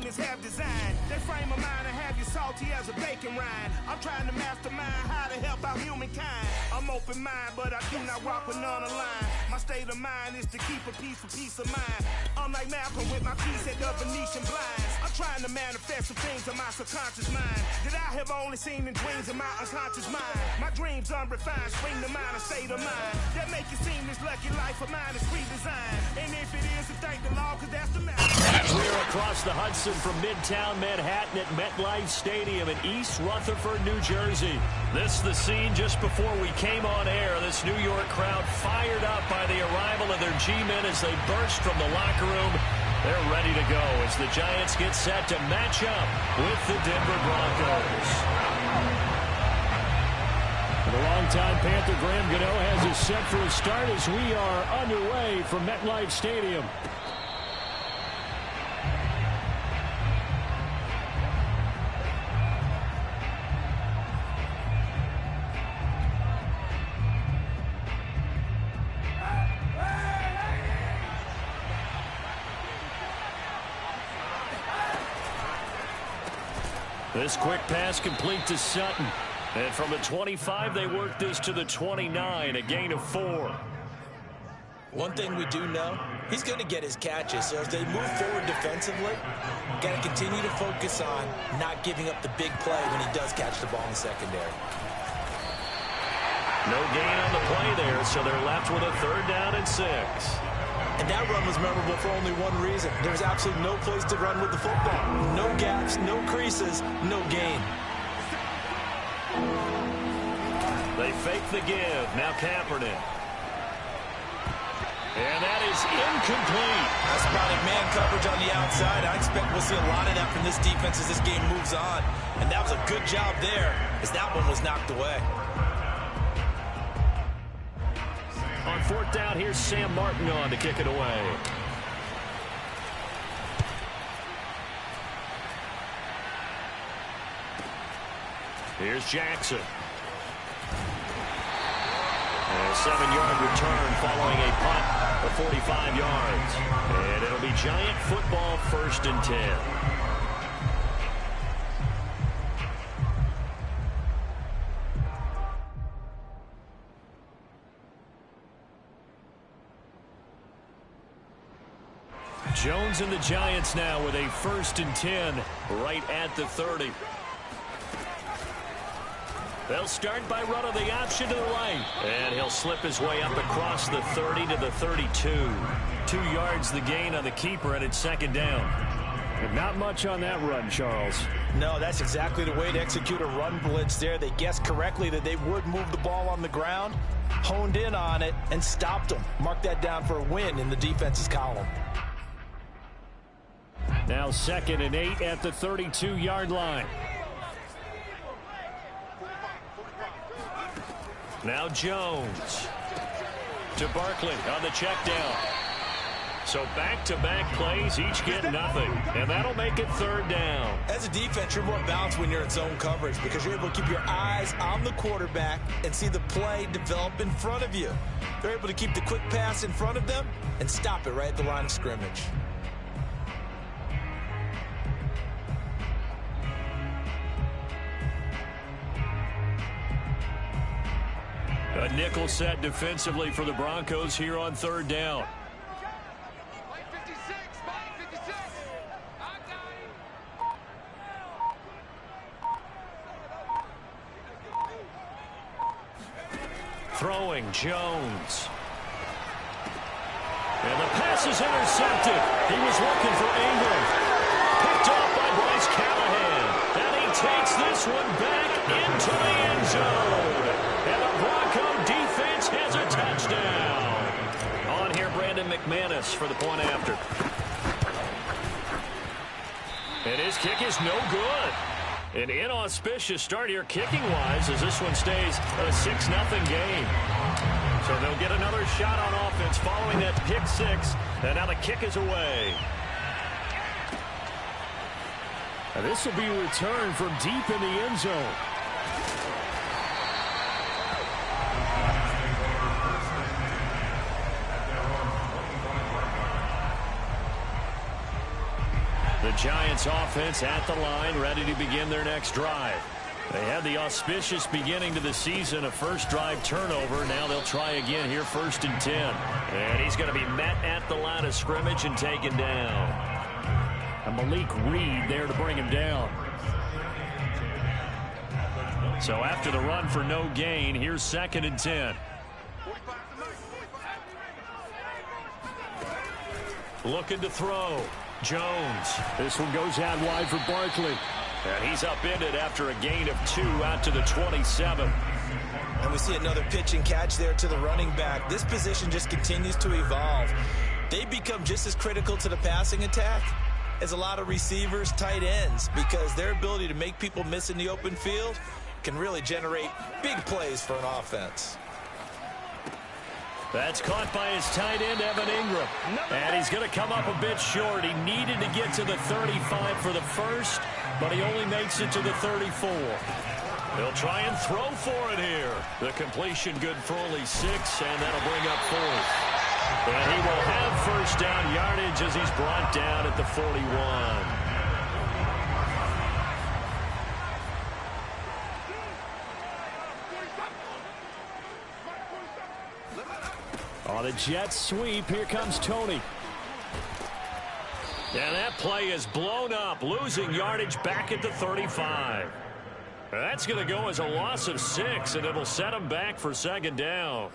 demons have designed. They frame of mind and have you salty as a bacon rind. I'm trying to mastermind how to help out humankind. I'm open mind, but I do not walk with none aligned. My state of mind is to keep a peace for peace of mind. I'm like Malcolm with my piece at the Venetian blinds. I'm trying to manifest some things in my subconscious mind that I have only seen in dreams in my unconscious mind. My dreams unrefined, spring to mind, a state of mind that make it seem this lucky life of mine is redesigned. And if it is, then thank the Lord, cause that's the matter. We're across the Hudson from Midtown Manhattan at MetLife Stadium in East Rutherford, New Jersey. This is the scene just before we came on air. This New York crowd fired up by the arrival of their G-men as they burst from the locker room. They're ready to go as the Giants get set to match up with the Denver Broncos. The longtime Panther Graham Gano has us set for a start as we are underway from MetLife Stadium. This quick pass complete to Sutton. And from the 25, they work this to the 29, a gain of 4. One thing we do know, he's going to get his catches. So as they move forward defensively, got to continue to focus on not giving up the big play when he does catch the ball in the secondary. No gain on the play there, so they're left with a 3rd down and 6. And that run was memorable for only one reason. There's absolutely no place to run with the football. No gaps, no creases, no gain. They fake the give. Now Kaepernick. And that is incomplete. I spotted man coverage on the outside. I expect we'll see a lot of that from this defense as this game moves on. And that was a good job there as that one was knocked away. On 4th down, here's Sam Martin on to kick it away. Here's Jackson. And a 7-yard return following a punt of 45 yards. And it'll be Giant football, 1st and 10. Jones and the Giants now with a 1st and 10 right at the 30. They'll start by running the option to the right. And he'll slip his way up across the 30 to the 32. 2 yards the gain on the keeper, and it's 2nd down. And not much on that run, Charles. No, that's exactly the way to execute a run blitz there. They guessed correctly that they would move the ball on the ground, honed in on it, and stopped them. Mark that down for a win in the defense's column. Now 2nd and 8 at the 32-yard line. Now Jones to Barkley on the check down. So back-to-back plays, each get nothing. And that'll make it 3rd down. As a defense, you're more balanced when you're in zone coverage because you're able to keep your eyes on the quarterback and see the play develop in front of you. They're able to keep the quick pass in front of them and stop it right at the line of scrimmage. A nickel set defensively for the Broncos here on 3rd down. Throwing Jones. And the pass is intercepted. He was looking for Ingram. Picked off by Bryce Callahan. And he takes this one back into the end zone. And the Bronco defense has a touchdown. On here, Brandon McManus for the point after. And his kick is no good. An inauspicious start here kicking-wise as this one stays a 6-0 game. So they'll get another shot on offense following that pick 6. And now the kick is away. Now this will be a return from deep in the end zone. The Giants offense at the line, ready to begin their next drive. They had the auspicious beginning to the season, a first drive turnover. Now they'll try again here, 1st and 10. And he's going to be met at the line of scrimmage and taken down. And Malik Reed there to bring him down. So after the run for no gain, here's 2nd and 10. Looking to throw. Jones. This one goes out wide for Barkley. And he's upended after a gain of 2 out to the 27. And we see another pitch and catch there to the running back. This position just continues to evolve. They become just as critical to the passing attack as a lot of receivers, tight ends, because their ability to make people miss in the open field can really generate big plays for an offense. That's caught by his tight end, Evan Ingram. And he's going to come up a bit short. He needed to get to the 35 for the first, but he only makes it to the 34. They'll try and throw for it here. The completion good for only 6, and that'll bring up 4th. And he will have first down yardage as he's brought down at the 41. On a jet sweep, here comes Tony. And that play is blown up, losing yardage back at the 35. That's going to go as a loss of 6, and it'll set him back for 2nd down.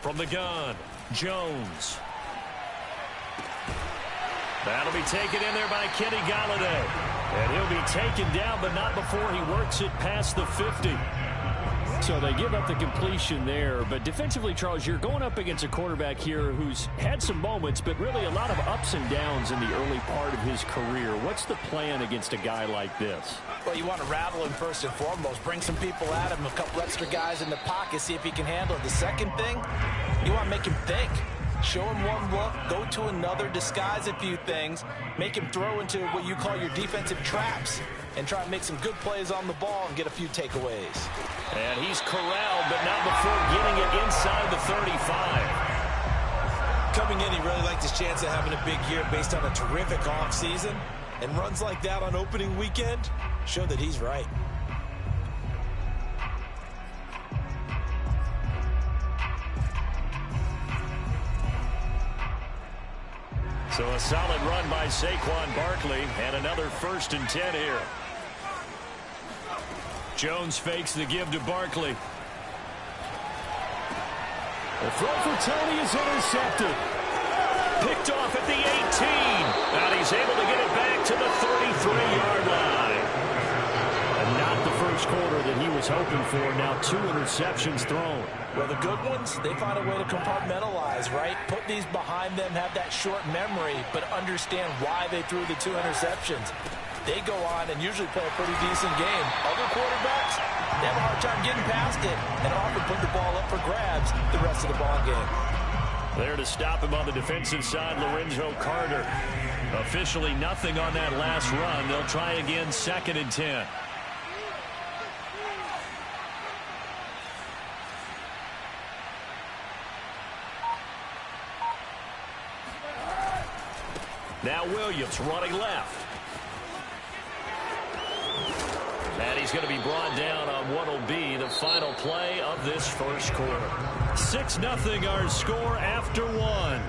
From the gun, Jones. That'll be taken in there by Kenny Golladay. And he'll be taken down, but not before he works it past the 50. So they give up the completion there. But defensively, Charles, you're going up against a quarterback here who's had some moments, but really a lot of ups and downs in the early part of his career. What's the plan against a guy like this? Well, you want to rattle him first and foremost. Bring some people at him, a couple extra guys in the pocket, see if he can handle it. The second thing, you want to make him think. Show him one look, go to another, disguise a few things, make him throw into what you call your defensive traps, and try and make some good plays on the ball and get a few takeaways. And he's corralled, but not before getting it inside the 35. Coming in, he really liked his chance of having a big year based on a terrific offseason, and runs like that on opening weekend show that he's right. So a solid run by Saquon Barkley, and another 1st and 10 here. Jones fakes the give to Barkley. The throw for Tony is intercepted. Picked off at the 18. And he's able to get it back to the 33-yard line. And not the first quarter that he was hoping for. Now 2 interceptions thrown. Well, the good ones, they find a way to compartmentalize, right? Put these behind them, have that short memory, but understand why they threw the 2 interceptions. They go on and usually play a pretty decent game. Other quarterbacks, they have a hard time getting past it and often put the ball up for grabs the rest of the ball game. There to stop him on the defensive side, Lorenzo Carter. Officially nothing on that last run. They'll try again, 2nd and 10. Now Williams running left. And he's going to be brought down on what will be the final play of this first quarter. 6-0 our score after 1.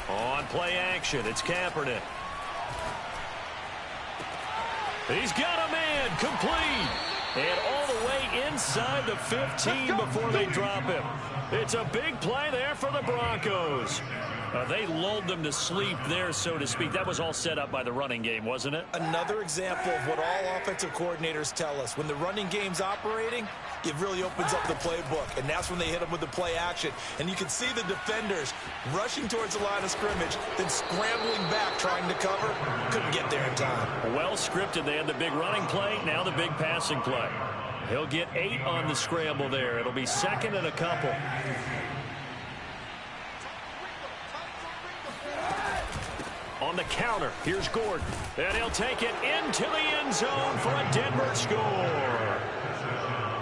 On play action, it's Kaepernick. He's got a man, complete. And all the way inside the 15 before they drop him. It's a big play there for the Broncos. They lulled them to sleep there, so to speak. That was all set up by the running game, wasn't it? Another example of what all offensive coordinators tell us. When the running game's operating, it really opens up the playbook, and that's when they hit them with the play action. And you can see the defenders rushing towards the line of scrimmage, then scrambling back trying to cover. Couldn't get there in time. Well scripted. They had the big running play, now the big passing play. He'll get 8 on the scramble there. It'll be 2nd and a couple. On the counter, here's Gordon. And he'll take it into the end zone for a Denver score.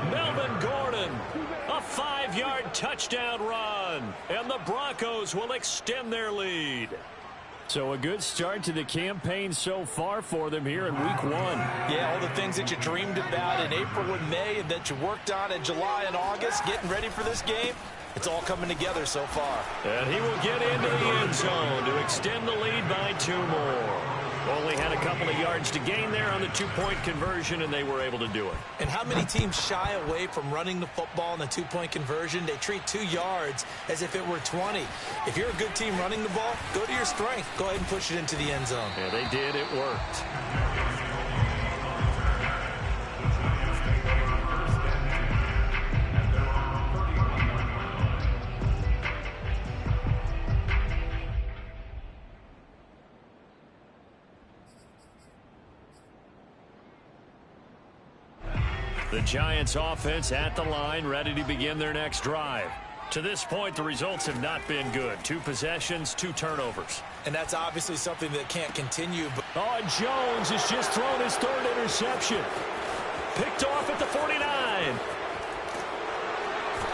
Melvin Gordon, a 5-yard touchdown run. And the Broncos will extend their lead. So a good start to the campaign so far for them here in week 1. Yeah, all the things that you dreamed about in April and May and that you worked on in July and August, getting ready for this game, it's all coming together so far. And he will get into the end zone to extend the lead by 2 more. Only had a couple of yards to gain there on the 2-point conversion, and they were able to do it. And how many teams shy away from running the football in the 2-point conversion? They treat 2 yards as if it were 20. If you're a good team running the ball, go to your strength. Go ahead and push it into the end zone. Yeah, they did. It worked. The Giants offense at the line, ready to begin their next drive. To this point, the results have not been good. 2 possessions, 2 turnovers. And that's obviously something that can't continue. But Jones has just thrown his 3rd interception. Picked off at the 49.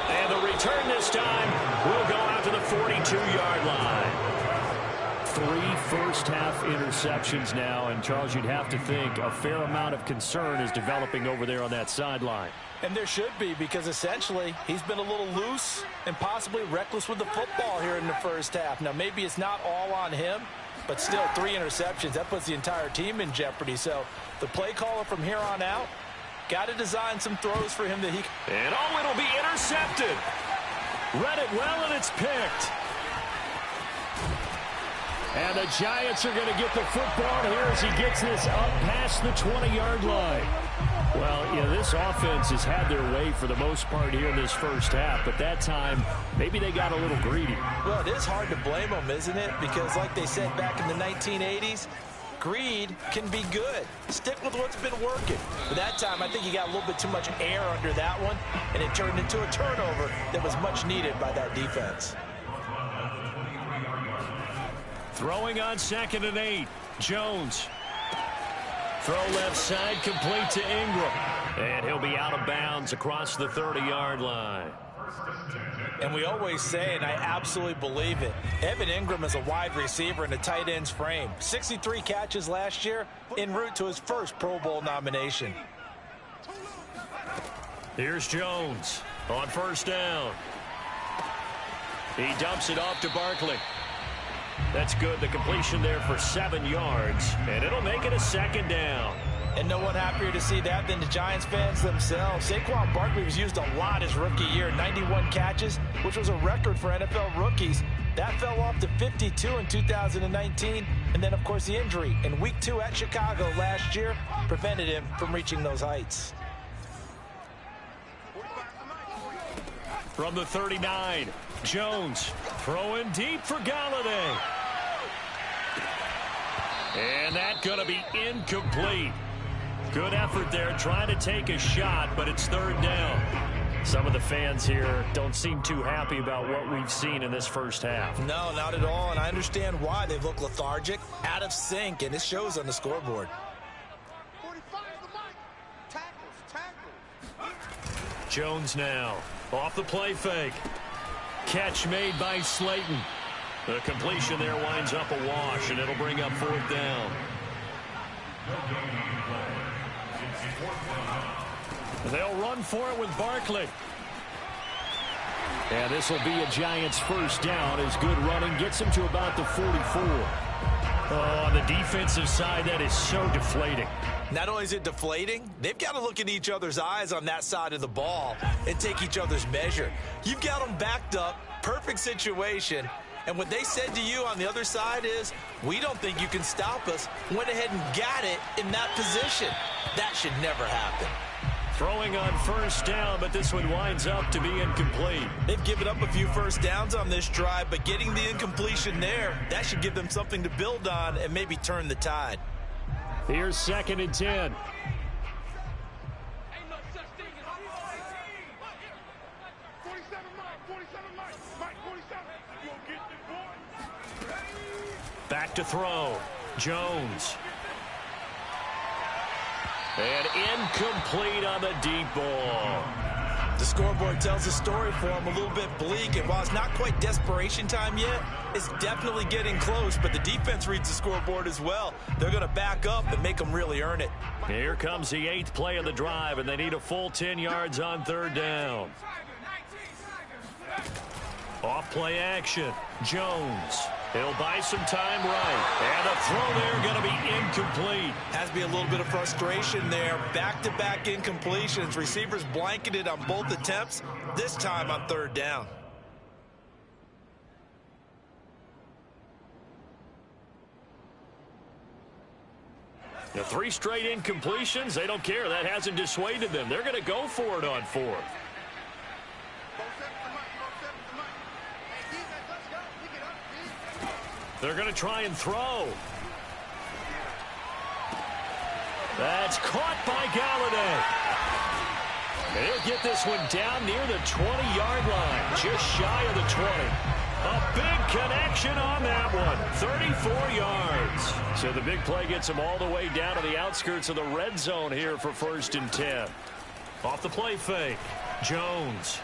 And the return this time will go out to the 42-yard line. 3 first-half interceptions now, and Charles, you'd have to think a fair amount of concern is developing over there on that sideline. And there should be, because essentially he's been a little loose and possibly reckless with the football here in the first half. Now, maybe it's not all on him, but still 3 interceptions. That puts the entire team in jeopardy. So the play caller from here on out got to design some throws for him that he can. And it'll be intercepted. Read it well, and it's picked. And the Giants are going to get the football here as he gets this up past the 20-yard line. Well, this offense has had their way for the most part here in this first half, but that time, maybe they got a little greedy. Well, it is hard to blame them, isn't it? Because like they said back in the 1980s, greed can be good. Stick with what's been working. But that time, I think he got a little bit too much air under that one, and it turned into a turnover that was much needed by that defense. Throwing on 2nd and 8. Jones. Throw left side, complete to Ingram. And he'll be out of bounds across the 30-yard line. And we always say, and I absolutely believe it, Evan Ingram is a wide receiver in a tight end's frame. 63 catches last year, en route to his first Pro Bowl nomination. Here's Jones on 1st down. He dumps it off to Barkley. That's good. The completion there for 7 yards, and it'll make it a 2nd down. And no one happier to see that than the Giants fans themselves. Saquon Barkley was used a lot his rookie year, 91 catches, which was a record for NFL rookies. That fell off to 52 in 2019, and then, of course, the injury in Week 2 at Chicago last year prevented him from reaching those heights. From the 39, Jones throwing deep for Galladay. And that's going to be incomplete. Good effort there trying to take a shot, but it's 3rd down. Some of the fans here don't seem too happy about what we've seen in this first half. No, not at all, and I understand why. They look lethargic, out of sync, and it shows on the scoreboard. Jones now off the play fake. Catch made by Slayton. The completion there winds up a wash, and it'll bring up 4th down. They'll run for it with Barkley. And this will be a Giants 1st down as good running gets him to about the 44. Oh, on the defensive side, that is so deflating. Not only is it deflating, they've got to look in each other's eyes on that side of the ball and take each other's measure. You've got them backed up, perfect situation, and what they said to you on the other side is, we don't think you can stop us. Went ahead and got it in that position. That should never happen. Throwing on 1st down, but this one winds up to be incomplete. They've given up a few 1st downs on this drive, but getting the incompletion there, that should give them something to build on and maybe turn the tide. Here's 2nd and 10. Back to throw. Jones. And incomplete on the deep ball. The scoreboard tells a story for him, a little bit bleak, and while it's not quite desperation time yet, it's definitely getting close, but the defense reads the scoreboard as well. They're going to back up and make them really earn it. Here comes the 8th play of the drive, and they need a full 10 yards on 3rd down. Off-play action. Jones. He'll buy some time right. And the throw there going to be incomplete. Has to be a little bit of frustration there. Back-to-back incompletions. Receivers blanketed on both attempts, this time on 3rd down. The 3 straight incompletions, they don't care. That hasn't dissuaded them. They're going to go for it on 4th. They're going to try and throw. That's caught by Galladay. He'll get this one down near the 20-yard line, just shy of the 20. A big connection on that one, 34 yards. So the big play gets him all the way down to the outskirts of the red zone here for 1st and 10. Off the play fake, Jones.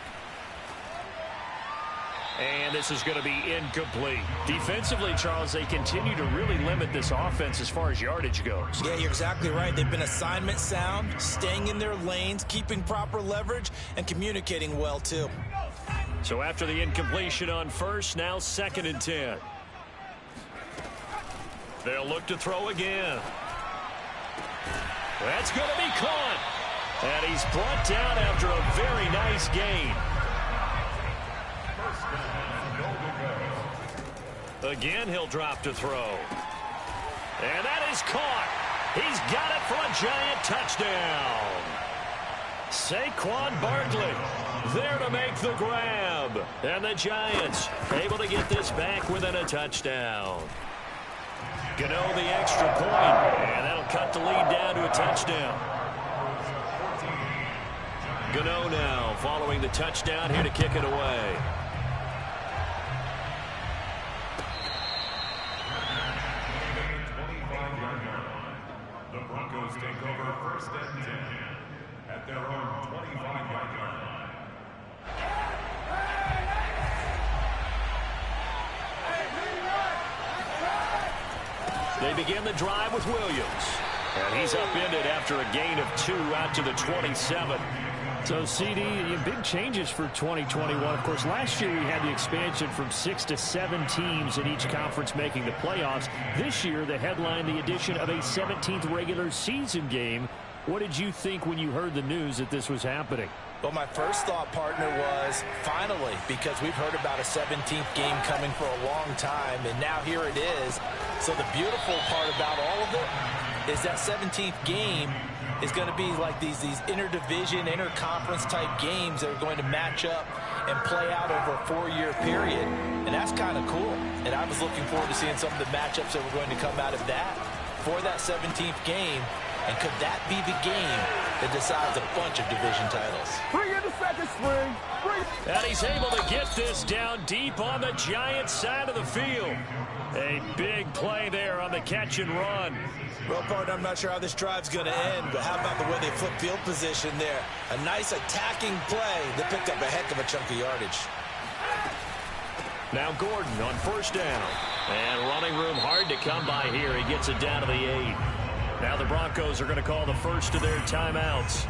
And this is going to be incomplete. Defensively, Charles, they continue to really limit this offense as far as yardage goes. Yeah, you're exactly right. They've been assignment sound, staying in their lanes, keeping proper leverage, and communicating well, too. So after the incompletion on 1st, now 2nd and 10. They'll look to throw again. That's going to be caught. And he's brought down after a very nice gain. Again, he'll drop to throw. And that is caught. He's got it for a giant touchdown. Saquon Barkley there to make the grab. And the Giants able to get this back within a touchdown. Gano the extra point, and that'll cut the lead down to a touchdown. Gano now following the touchdown here to kick it away. The Broncos take over 1st and 10 at their own 25-yard line. They begin the drive with Williams. And he's upended after a gain of 2 out to the 27. So, CD, big changes for 2021. Of course, last year we had the expansion from 6 to 7 teams in each conference making the playoffs. This year, they headlined the addition of a 17th regular season game. What did you think when you heard the news that this was happening? Well, my first thought, partner, was finally, because we've heard about a 17th game coming for a long time, and now here it is. So the beautiful part about all of it is that 17th game is going to be like these interdivision, interconference type games that are going to match up and play out over a 4-year period. And that's kind of cool. And I was looking forward to seeing some of the matchups that were going to come out of that for that 17th game. And could that be the game that decides a bunch of division titles? Bring in the second string. And he's able to get this down deep on the Giants' side of the field. A big play there on the catch and run. Well, partner, I'm not sure how this drive's going to end, but how about the way they flip field position there? A nice attacking play that picked up a heck of a chunk of yardage. Now Gordon on 1st down. And running room hard to come by here. He gets it down to the 8. Now the Broncos are going to call the first of their timeouts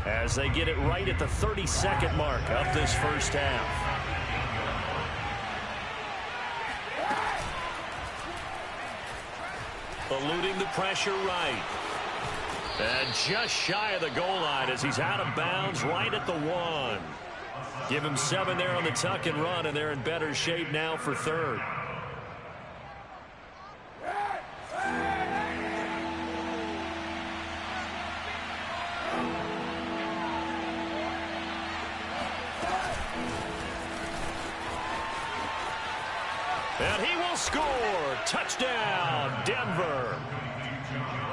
as they get it right at the 32nd mark of this first half. Eluding the pressure right. And just shy of the goal line as he's out of bounds right at the 1. Give him 7 there on the tuck and run, and they're in better shape now for 3rd. And he will score. Touchdown, Denver.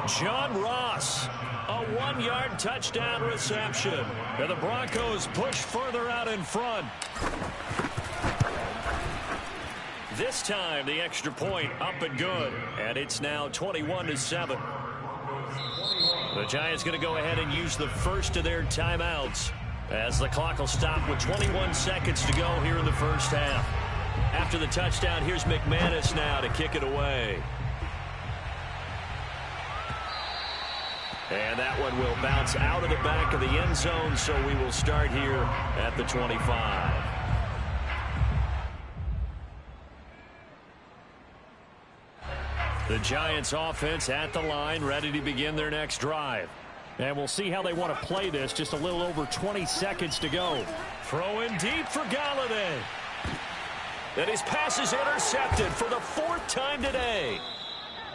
John Ross, a 1-yard touchdown reception. And the Broncos push further out in front. This time, the extra point up and good. And it's now 21-7. The Giants going to go ahead and use the first of their timeouts as the clock will stop with 21 seconds to go here in the first half. After the touchdown, here's McManus now to kick it away. And that one will bounce out of the back of the end zone, so we will start here at the 25. The Giants offense at the line, ready to begin their next drive. And we'll see how they want to play this. Just a little over 20 seconds to go. Throw in deep for Galladay. And his pass is intercepted for the 4th time today.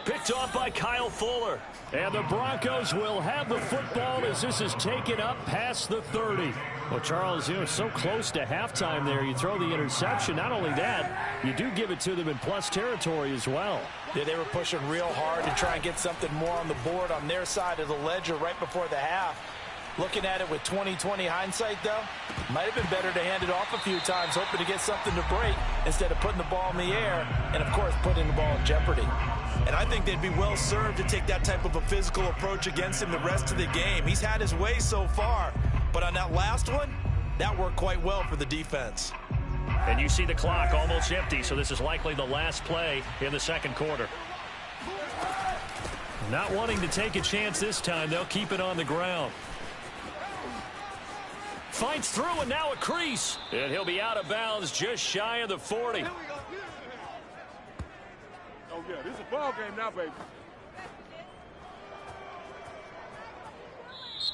Picked off by Kyle Fuller. And the Broncos will have the football as this is taken up past the 30. Well, Charles, so close to halftime there. You throw the interception. Not only that, you do give it to them in plus territory as well. Yeah, they were pushing real hard to try and get something more on the board on their side of the ledger right before the half. Looking at it with 20/20 hindsight, though, might have been better to hand it off a few times, hoping to get something to break instead of putting the ball in the air and, of course, putting the ball in jeopardy. And I think they'd be well served to take that type of a physical approach against him the rest of the game. He's had his way so far, but on that last one, that worked quite well for the defense. And you see the clock almost empty, so this is likely the last play in the second quarter. Not wanting to take a chance this time, they'll keep it on the ground. Fights through, and now a crease. And he'll be out of bounds just shy of the 40. Oh, yeah, this is a ball game now, baby.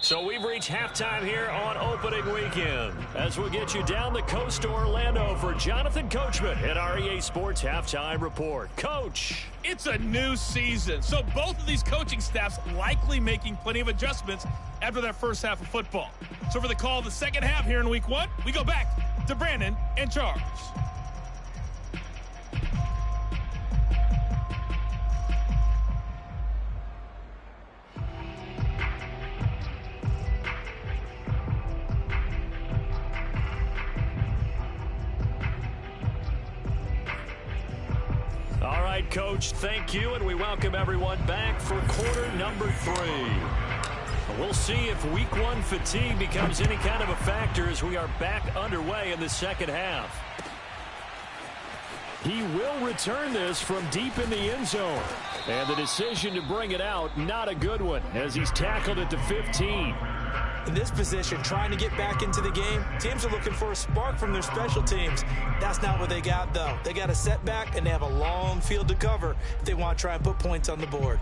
So we've reached halftime here on opening weekend. As we'll get you down the coast to Orlando for Jonathan Coachman at our EA Sports Halftime Report. Coach. It's a new season, so both of these coaching staffs likely making plenty of adjustments after that first half of football. So for the call of the second half here in week 1, we go back to Brandon and Charles. All right, Coach, thank you, and we welcome everyone back for quarter number 3. We'll see if week 1 fatigue becomes any kind of a factor as we are back underway in the second half. He will return this from deep in the end zone. And the decision to bring it out, not a good one, as he's tackled at the 15. In this position, trying to get back into the game, teams are looking for a spark from their special teams. That's not what they got, though. They got a setback, and they have a long field to cover if they want to try and put points on the board.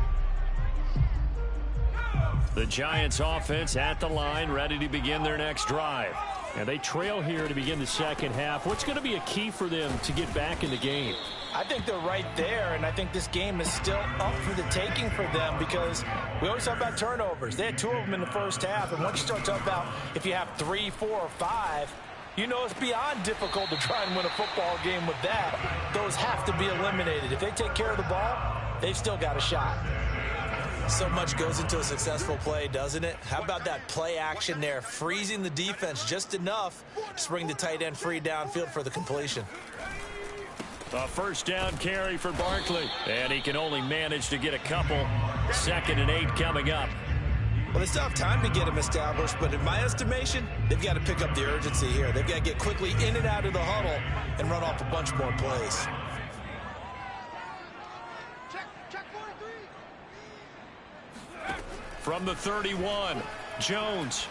The Giants offense at the line, ready to begin their next drive. And they trail here to begin the second half. What's going to be a key for them to get back in the game? I think they're right there, and I think this game is still up for the taking for them because we always talk about turnovers. They had 2 of them in the first half, and once you start talking about if you have 3, 4, or 5, you know it's beyond difficult to try and win a football game with that. Those have to be eliminated. If they take care of the ball, they've still got a shot. So much goes into a successful play, doesn't it? How about that play action there, freezing the defense just enough to bring the tight end free downfield for the completion. A first down carry for Barkley, and he can only manage to get a couple. 2nd and 8 coming up. Well, they still have time to get him established, but in my estimation, they've got to pick up the urgency here. They've got to get quickly in and out of the huddle and run off a bunch more plays. From the 31, Jones.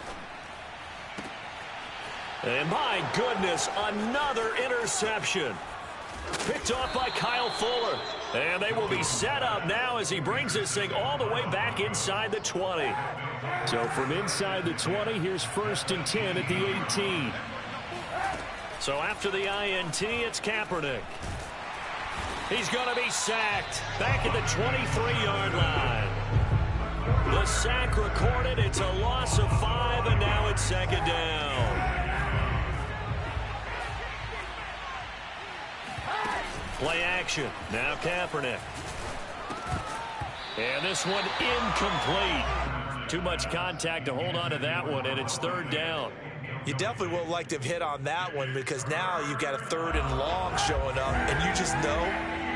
And my goodness, another interception. Picked off by Kyle Fuller. And they will be set up now as he brings this thing all the way back inside the 20. So from inside the 20, here's 1st and 10 at the 18. So after the INT, it's Kaepernick. He's going to be sacked back at the 23-yard line. The sack recorded. It's a loss of 5, and now it's 2nd down. Play action. Now Kaepernick. And this one incomplete. Too much contact to hold on to that one, and it's 3rd down. You definitely would like to have hit on that one because now you've got a 3rd and long showing up, and you just know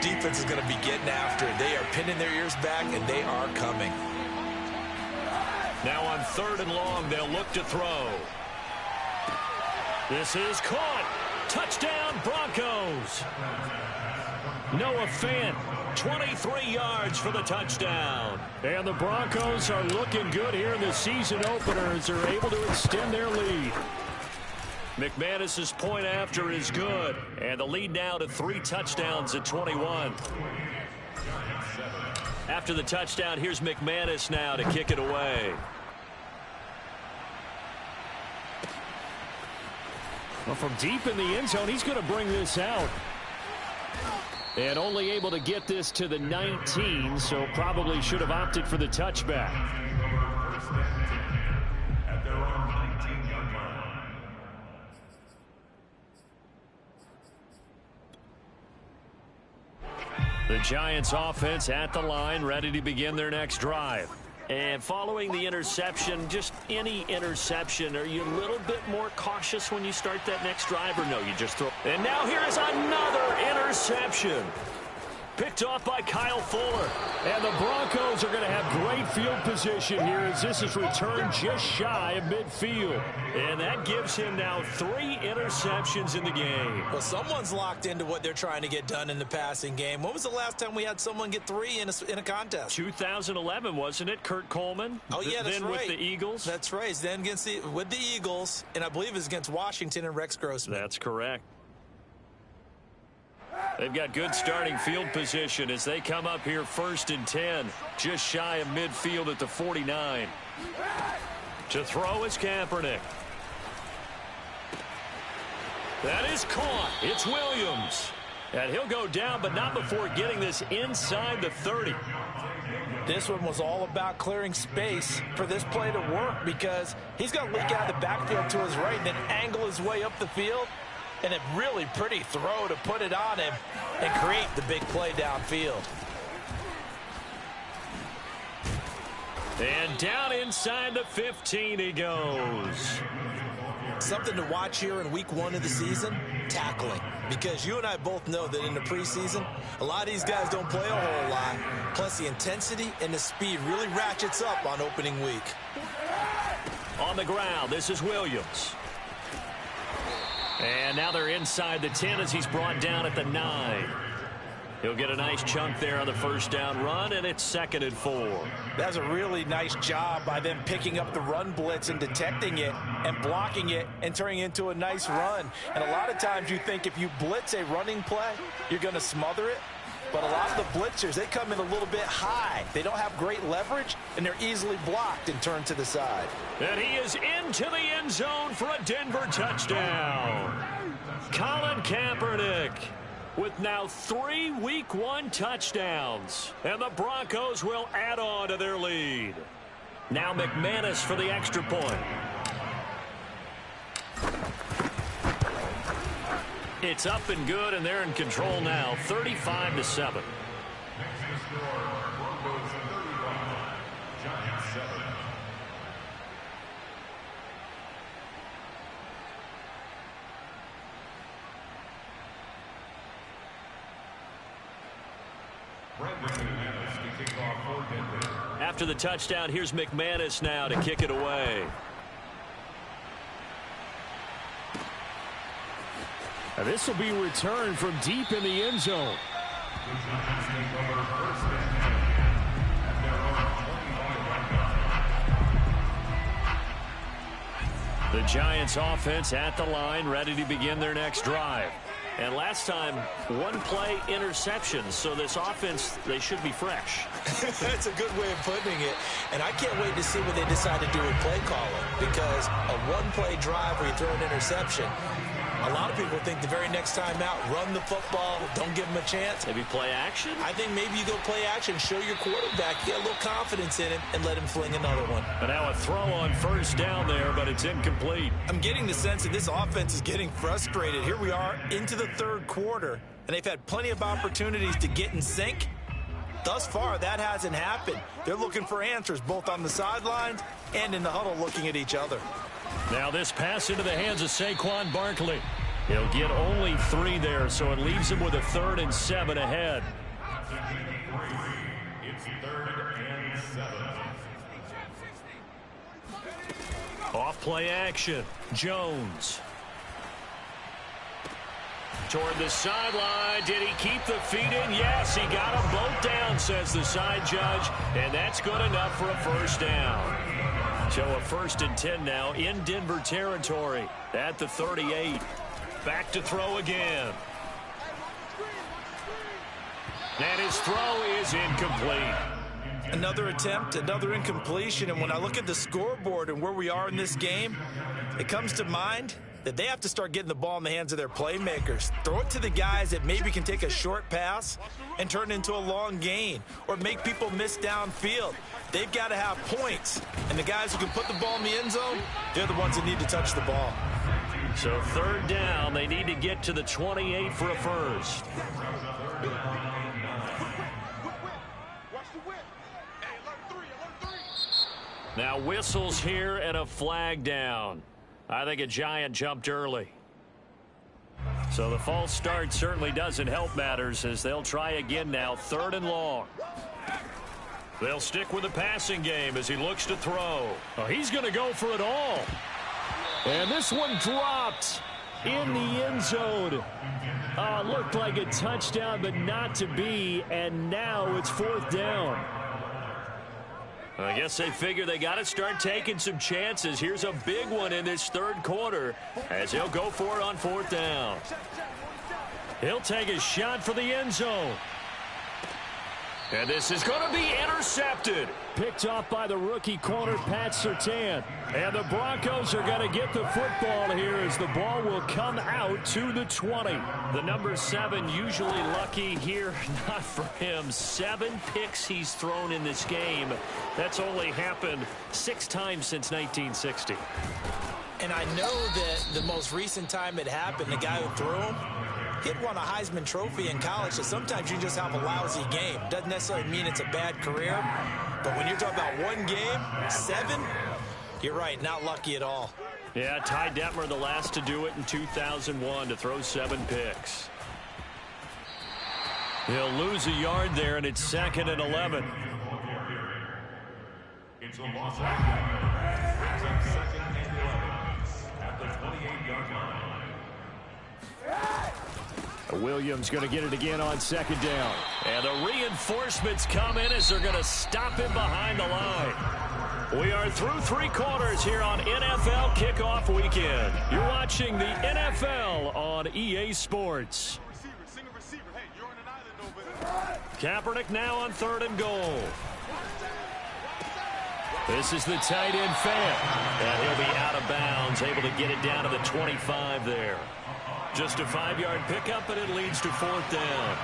defense is going to be getting after it. They are pinning their ears back, and they are coming. Now on 3rd and long, they'll look to throw. This is caught. Touchdown, Broncos. Noah Fant, 23 yards for the touchdown. And the Broncos are looking good here in the season opener as they're able to extend their lead. McManus's point after is good. And the lead now to 3 touchdowns at 21. After the touchdown, here's McManus now to kick it away. Well, from deep in the end zone, he's going to bring this out. And only able to get this to the 19, so probably should have opted for the touchback. At their own 19-yard line. The Giants offense at the line, ready to begin their next drive. And following the interception, just any interception, are you a little bit more cautious when you start that next drive, or no, you just throw? And now here is another interception. Picked off by Kyle Fuller. And the Broncos are going to have great field position here as this is returned just shy of midfield. And that gives him now 3 interceptions in the game. Well, someone's locked into what they're trying to get done in the passing game. When was the last time we had someone get 3 in a contest? 2011, wasn't it? Kurt Coleman? Oh, yeah, that's then right. With the Eagles? That's right. Then with the Eagles, and I believe it's against Washington and Rex Grossman. That's correct. They've got good starting field position as they come up here 1st and 10, just shy of midfield at the 49. To throw is Kaepernick. That is caught. It's Williams. And he'll go down, but not before getting this inside the 30. This one was all about clearing space for this play to work because he's going to leak out of the backfield to his right and then angle his way up the field. And a really pretty throw to put it on him and create the big play downfield. And down inside the 15 he goes. Something to watch here in week 1 of the season, tackling. Because you and I both know that in the preseason, a lot of these guys don't play a whole lot. Plus the intensity and the speed really ratchets up on opening week. On the ground, this is Williams. And now they're inside the 10 as he's brought down at the 9. He'll get a nice chunk there on the 1st down run, and it's 2nd and 4. That's a really nice job by them picking up the run blitz and detecting it and blocking it and turning it into a nice run. And a lot of times you think if you blitz a running play, you're going to smother it. But a lot of the blitzers, they come in a little bit high. They don't have great leverage, and they're easily blocked and turned to the side. And he is into the end zone for a Denver touchdown. Colin Kaepernick with now 3 week 1 touchdowns. And the Broncos will add on to their lead. Now McManus for the extra point. It's up and good, and they're in control now, 35-7. After the touchdown, here's McManus now to kick it away. Now this will be returned from deep in the end zone. The Giants offense at the line, ready to begin their next drive. And last time, 1 play interceptions, so this offense, they should be fresh. That's a good way of putting it. And I can't wait to see what they decide to do with play calling, because a 1-play drive where you throw an interception, a lot of people think the very next time out, run the football, don't give them a chance. Maybe play action? I think maybe you go play action, show your quarterback, get a little confidence in him, and let him fling another one. But now a throw on 1st down there, but it's incomplete. I'm getting the sense that this offense is getting frustrated. Here we are into the 3rd quarter, and they've had plenty of opportunities to get in sync. Thus far, that hasn't happened. They're looking for answers both on the sidelines and in the huddle looking at each other. Now this pass into the hands of Saquon Barkley. He'll get only 3 there, so it leaves him with a 3rd and 7 ahead. It's 3rd and 7. Off play action. Jones. Toward the sideline. Did he keep the feet in? Yes, he got them both down, says the side judge. And that's good enough for a first down. So a 1st and 10 now in Denver territory at the 38. Back to throw again. And his throw is incomplete. Another attempt, another incompletion. And when I look at the scoreboard and where we are in this game, it comes to mind that they have to start getting the ball in the hands of their playmakers. Throw it to the guys that maybe can take a short pass and turn it into a long gain or make people miss downfield. They've got to have points. And the guys who can put the ball in the end zone, they're the ones that need to touch the ball. So 3rd down, they need to get to the 28 for a first. Now whistles here and a flag down. I think a Giant jumped early. So the false start certainly doesn't help matters as they'll try again now, 3rd and long. They'll stick with the passing game as he looks to throw. Oh, he's going to go for it all. And this one dropped in the end zone. Looked like a touchdown, but not to be. And now it's 4th down. I guess they figure they got to start taking some chances. Here's a big one in this 3rd quarter as he'll go for it on 4th down. He'll take a shot for the end zone. And this is going to be intercepted. Picked off by the rookie corner, Pat Surtain. And the Broncos are going to get the football here as the ball will come out to the 20. The number 7 usually lucky here. Not for him. 7 picks he's thrown in this game. That's only happened 6 times since 1960. And I know that the most recent time it happened, the guy who threw him, he had won a Heisman Trophy in college, so sometimes you just have a lousy game. Doesn't necessarily mean it's a bad career, but when you're talking about one game, 7, you're right, not lucky at all. Yeah, Ty Detmer, the last to do it in 2001, to throw 7 picks. He'll lose a yard there, and it's 2nd and 11. It's a loss of 2nd and 11 at the 28-yard line. Williams going to get it again on 2nd down. And the reinforcements come in as they're going to stop him behind the line. We are through 3 quarters here on NFL Kickoff Weekend. You're watching the NFL on EA Sports. Kaepernick now on 3rd and goal. This is the tight end Fant. And he'll be out of bounds, able to get it down to the 25 there. Just a 5-yard pickup, and it leads to 4th down.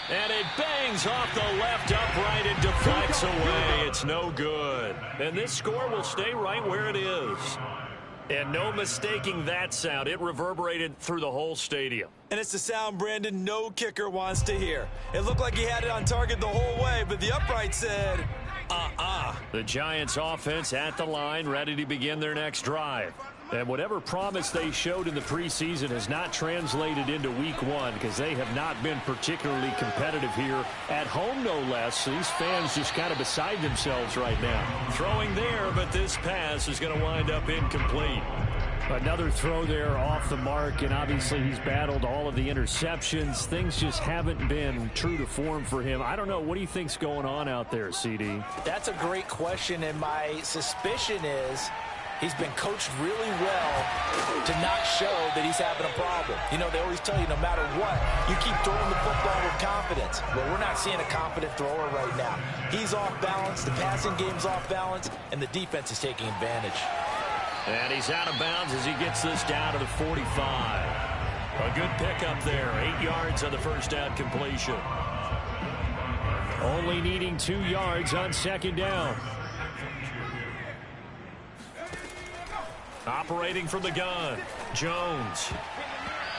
And it bangs off the left upright and deflects away. It's no good. And this score will stay right where it is. And no mistaking that sound. It reverberated through the whole stadium. And it's the sound, Brandon, no kicker wants to hear. It looked like he had it on target the whole way, but the upright said, The Giants offense at the line, ready to begin their next drive. And whatever promise they showed in the preseason has not translated into week 1 because they have not been particularly competitive here at home, no less. So these fans just kind of beside themselves right now. Throwing there, but this pass is going to wind up incomplete. Another throw there off the mark, and obviously he's battled all of the interceptions. Things just haven't been true to form for him. I don't know. What do you think's going on out there, CD? That's a great question, and my suspicion is he's been coached really well to not show that he's having a problem. You know, they always tell you no matter what, you keep throwing the football with confidence. Well, we're not seeing a confident thrower right now. He's off balance, the passing game's off balance, and the defense is taking advantage. And he's out of bounds as he gets this down to the 45. A good pickup there. 8 yards on the first down completion. Only needing 2 yards on 2nd down. Operating from the gun, Jones.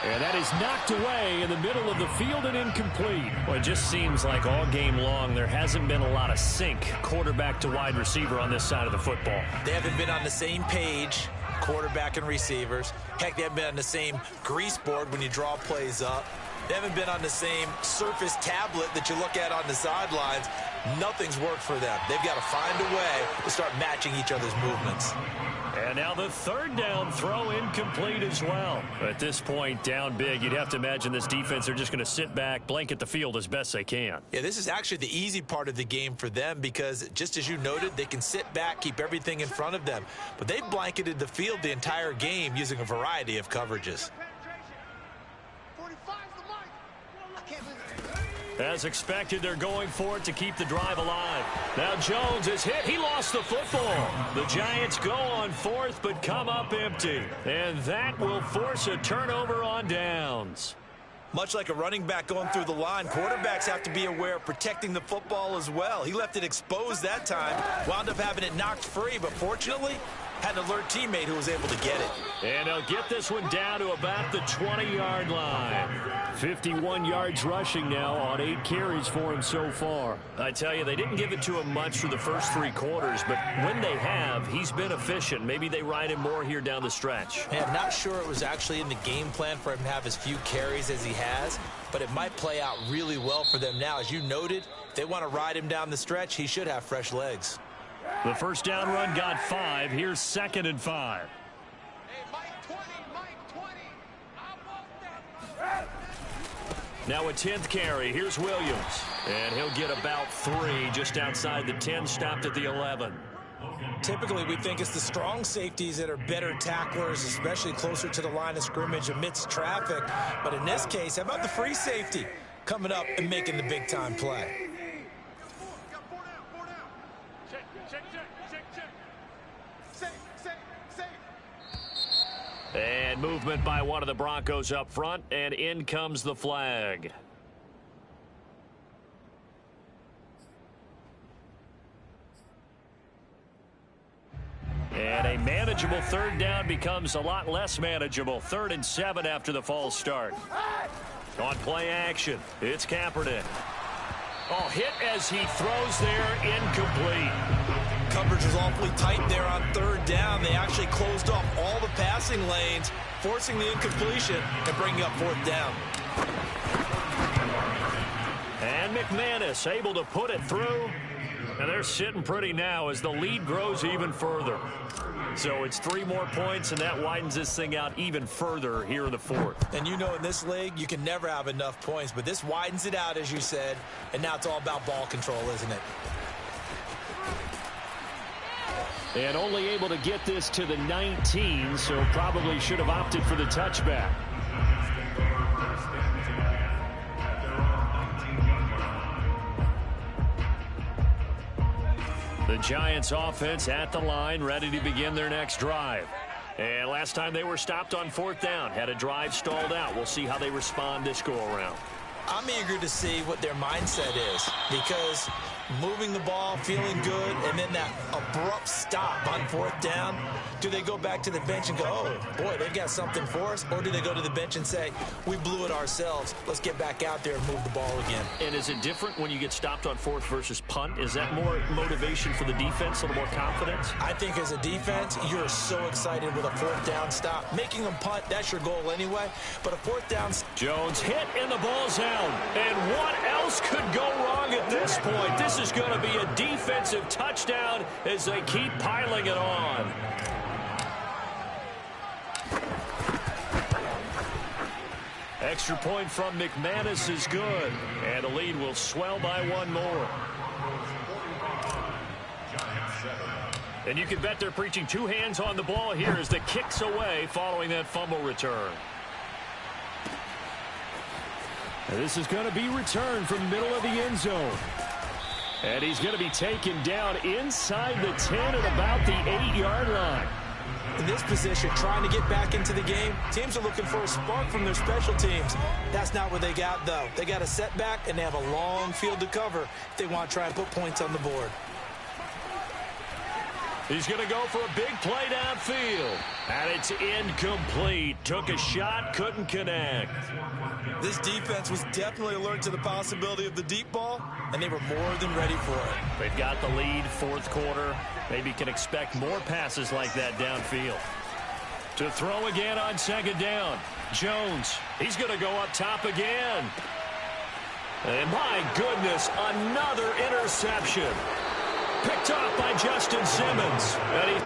And that is knocked away in the middle of the field and incomplete. Well, it just seems like all game long there hasn't been a lot of sync quarterback to wide receiver on this side of the football. They haven't been on the same page, quarterback and receivers. Heck, they haven't been on the same grease board when you draw plays up. They haven't been on the same surface tablet that you look at on the sidelines. Nothing's worked for them. They've got to find a way to start matching each other's movements. And now the third down throw incomplete as well. At this point, down big, you'd have to imagine this defense are just going to sit back, blanket the field as best they can. Yeah, this is actually the easy part of the game for them because, just as you noted, they can sit back, keep everything in front of them. But they've blanketed the field the entire game using a variety of coverages. As expected, they're going for it to keep the drive alive. Now Jones is hit. He lost the football. The Giants go on fourth, but come up empty. And that will force a turnover on downs. Much like a running back going through the line, quarterbacks have to be aware of protecting the football as well. He left it exposed that time, wound up having it knocked free, but fortunately, had an alert teammate who was able to get it. And he'll get this one down to about the 20-yard line. 51 yards rushing now on 8 carries for him so far. I tell you, they didn't give it to him much for the first 3 quarters, but when they have, he's been efficient. Maybe they ride him more here down the stretch. Yeah, I'm not sure it was actually in the game plan for him to have as few carries as he has, but it might play out really well for them now. As you noted, if they want to ride him down the stretch, he should have fresh legs. The first down run got 5. Here's 2nd and 5. Now a 10th carry. Here's Williams. And he'll get about 3 just outside the 10, stopped at the 11. Typically, we think it's the strong safeties that are better tacklers, especially closer to the line of scrimmage amidst traffic. But in this case, how about the free safety coming up and making the big-time play? And movement by one of the Broncos up front, and in comes the flag. And a manageable third down becomes a lot less manageable. 3rd and 7 after the false start. On play action, it's Kaepernick. Oh, hit as he throws there, incomplete. Coverage was awfully tight there on 3rd down. They actually closed off all the passing lanes, forcing the incompletion and bringing up 4th down. And McManus able to put it through. And they're sitting pretty now as the lead grows even further. So it's 3 more points, and that widens this thing out even further here in the 4th. And you know, in this league, you can never have enough points, but this widens it out, as you said, and now it's all about ball control, isn't it? And only able to get this to the 19, so probably should have opted for the touchback. The Giants offense at the line, ready to begin their next drive. And last time they were stopped on 4th down, had a drive stalled out. We'll see how they respond this go-around. I'm eager to see what their mindset is, because moving the ball, feeling good, and then that abrupt stop on 4th down, do they go back to the bench and go, oh, boy, they've got something for us? Or do they go to the bench and say, we blew it ourselves, let's get back out there and move the ball again? And is it different when you get stopped on 4th versus punt? Is that more motivation for the defense, a little more confidence? I think as a defense, you're so excited with a 4th down stop. Making them punt, that's your goal anyway. But a 4th down... Jones hit and the ball's out. And what else could go wrong at this point? This is going to be a defensive touchdown as they keep piling it on. Extra point from McManus is good. And the lead will swell by 1 more. And you can bet they're preaching 2 hands on the ball here as the kick's away following that fumble return. This is going to be returned from the middle of the end zone. And he's going to be taken down inside the 10 at about the 8-yard line. In this position, trying to get back into the game, teams are looking for a spark from their special teams. That's not what they got, though. They got a setback, and they have a long field to cover if they want to try and put points on the board. He's going to go for a big play downfield. And it's incomplete. Took a shot, couldn't connect. This defense was definitely alert to the possibility of the deep ball, and they were more than ready for it. They've got the lead, fourth quarter. Maybe can expect more passes like that downfield. To throw again on second down. Jones, he's going to go up top again. And my goodness, another interception. Picked off by Justin Simmons. And he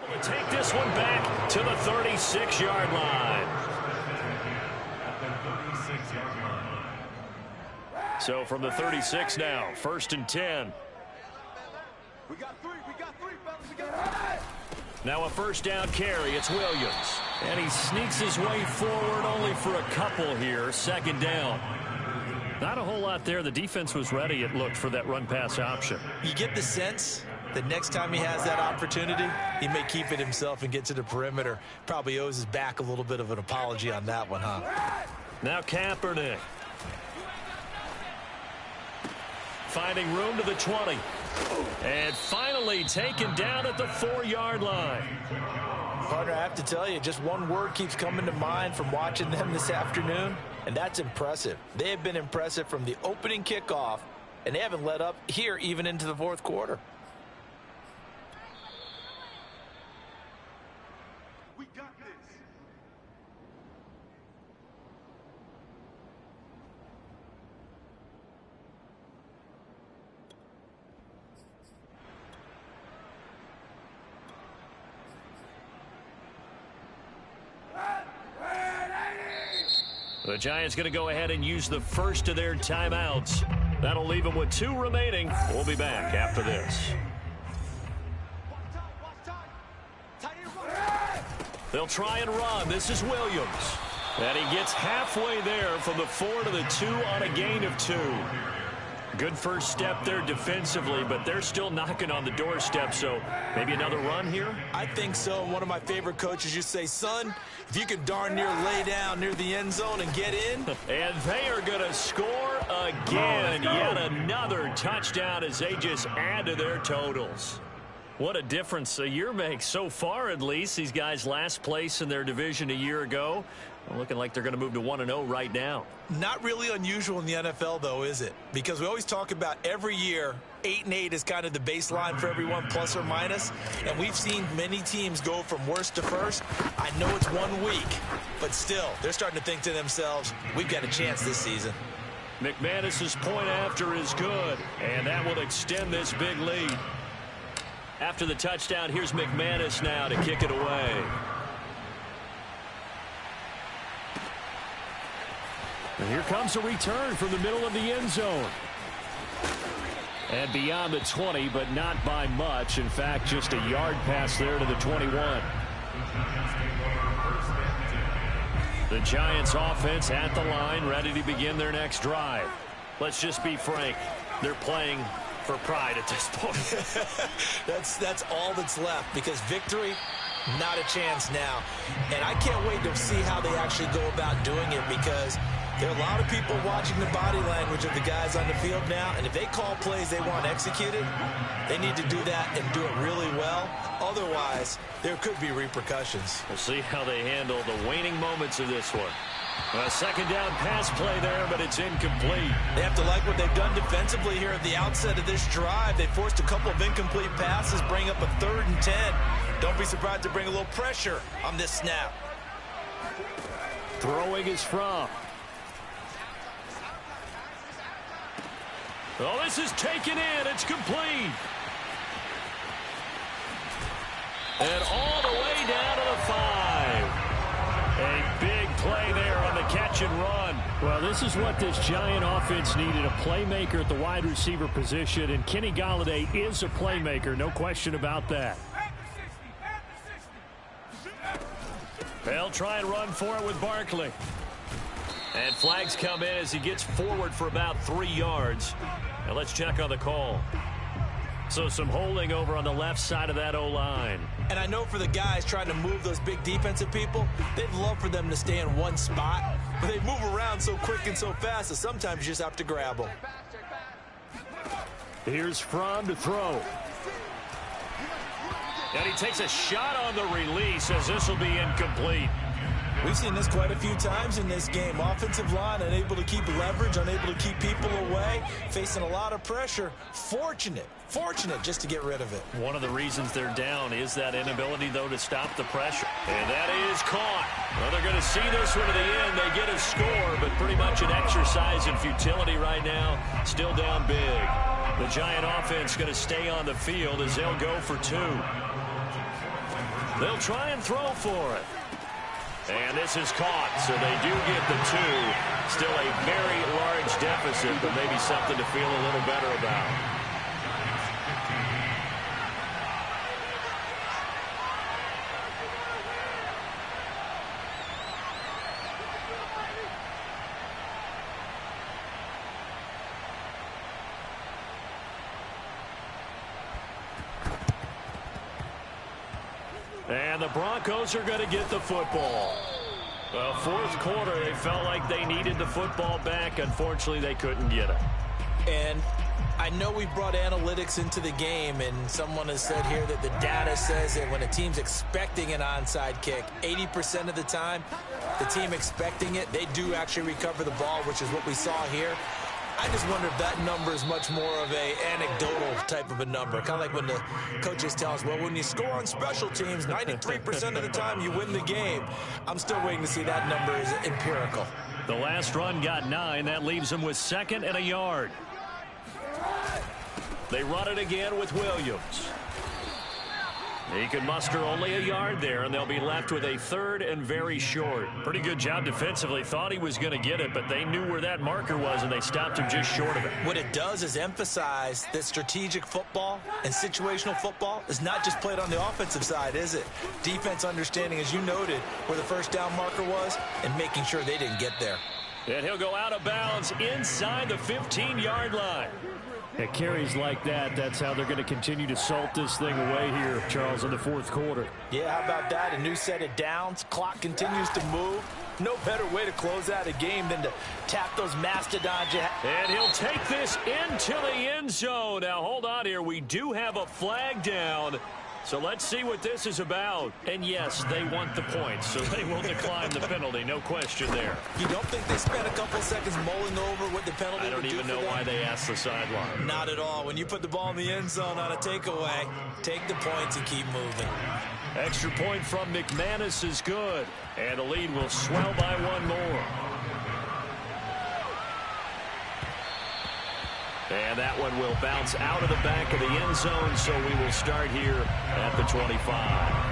able to take this one back to the 36-yard line. So from the 36 now, 1st and 10. We got three, fellas, we got Now a first down carry, it's Williams. And he sneaks his way forward only for a couple here, second down. Not a whole lot there. The defense was ready, it looked, for that run-pass option. You get the sense that next time he has that opportunity, he may keep it himself and get to the perimeter. Probably owes his back a little bit of an apology on that one, huh? Now Kaepernick. Finding room to the 20. And finally taken down at the 4-yard line. Partner, I have to tell you, just one word keeps coming to mind from watching them this afternoon, and that's impressive. They have been impressive from the opening kickoff, and they haven't let up here even into the fourth quarter. We got this. The Giants going to go ahead and use the first of their timeouts. That'll leave them with 2 remaining. We'll be back after this. They'll try and run. This is Williams. And he gets halfway there from the 4 to the 2 on a gain of 2. Good first step there defensively, but they're still knocking on the doorstep, so maybe another run here? I think so. One of my favorite coaches used to say, son, if you can darn near lay down near the end zone and get in. And they are going to score again. Yet another touchdown as they just add to their totals. What a difference a year makes so far, at least. These guys last place in their division a year ago. Looking like they're going to move to 1-0 right now. Not really unusual in the NFL, though, is it? Because we always talk about every year, 8-8 is kind of the baseline for everyone, plus or minus. And we've seen many teams go from worst to first. I know it's 1 week, but still, they're starting to think to themselves, we've got a chance this season. McManus's point after is good, and that will extend this big lead. After the touchdown, here's McManus now to kick it away. And here comes a return from the middle of the end zone. And beyond the 20, but not by much. In fact, just a yard pass there to the 21. The Giants offense at the line, ready to begin their next drive. Let's just be frank. They're playing for pride at this point. That's all that's left, because victory, not a chance now. And I can't wait to see how they actually go about doing it, because there are a lot of people watching the body language of the guys on the field now, and if they call plays they want executed, they need to do that and do it really well. Otherwise, there could be repercussions. We'll see how they handle the waning moments of this one. A second down pass play there, but it's incomplete. They have to like what they've done defensively here at the outset of this drive. They forced a couple of incomplete passes, bring up a 3rd and 10. Don't be surprised to bring a little pressure on this snap. Throwing is Fromm. Oh, this is taken in. It's complete. And all the way down to the 5. A big play there on the catch and run. Well, this is what this Giant offense needed, a playmaker at the wide receiver position, and Kenny Golladay is a playmaker, no question about that. They'll try and run for it with Barkley. And flags come in as he gets forward for about 3 yards. Now let's check on the call. So some holding over on the left side of that O-line. And I know for the guys trying to move those big defensive people, they'd love for them to stay in one spot, but they move around so quick and so fast that sometimes you just have to grab them. Here's Fromm to throw. And he takes a shot on the release as this will be incomplete. We've seen this quite a few times in this game. Offensive line unable to keep leverage, unable to keep people away, facing a lot of pressure. Fortunate just to get rid of it. One of the reasons they're down is that inability, though, to stop the pressure. And that is caught. Well, they're going to see this one to the end. They get a score, but pretty much an exercise in futility right now. Still down big. The Giant offense going to stay on the field as they'll go for 2. They'll try and throw for it. And this is caught, so they do get the 2. Still a very large deficit, but maybe something to feel a little better about. And the Broncos are going to get the football. Well, fourth quarter, they felt like they needed the football back. Unfortunately, they couldn't get it. And I know we brought analytics into the game, and someone has said here that the data says that when a team's expecting an onside kick, 80% of the time, the team expecting it, they do actually recover the ball, which is what we saw here. I just wonder if that number is much more of a anecdotal type of a number. Kind of like when the coaches tell us, well, when you score on special teams, 93% of the time you win the game. I'm still waiting to see that number is empirical. The last run got 9. That leaves them with 2nd and a yard. They run it again with Williams. He can muster only a yard there, and they'll be left with a 3rd and very short. Pretty good job defensively. Thought he was going to get it, but they knew where that marker was, and they stopped him just short of it. What it does is emphasize that strategic football and situational football is not just played on the offensive side, is it? Defense understanding, as you noted, where the first down marker was and making sure they didn't get there. And he'll go out of bounds inside the 15-yard line. At carries like that, that's how they're going to continue to salt this thing away here, Charles, in the fourth quarter. Yeah, how about that? A new set of downs. Clock continues to move. No better way to close out a game than to tap those mastodons. And he'll take this into the end zone. Now, hold on here. We do have a flag down. So let's see what this is about. And yes, they want the points, so they will decline the penalty. No question there. You don't think they spent a couple seconds mulling over what the penalty I don't even know why they asked the sideline. Not at all. When you put the ball in the end zone on a takeaway, take the points and keep moving. Extra point from McManus is good. And the lead will swell by 1 more. And that one will bounce out of the back of the end zone, so we will start here at the 25.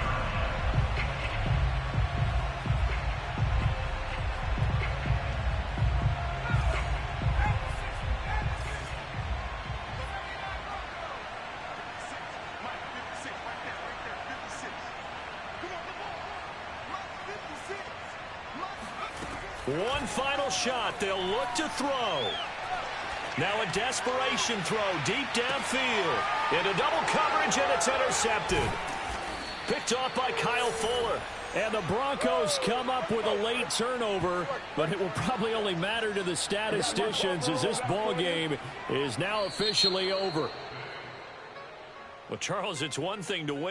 One final shot. They'll look to throw. Now a desperation throw deep downfield. Into double coverage, and it's intercepted. Picked off by Kyle Fuller. And the Broncos come up with a late turnover, but it will probably only matter to the statisticians as this ball game is now officially over. Well, Charles, it's one thing to win.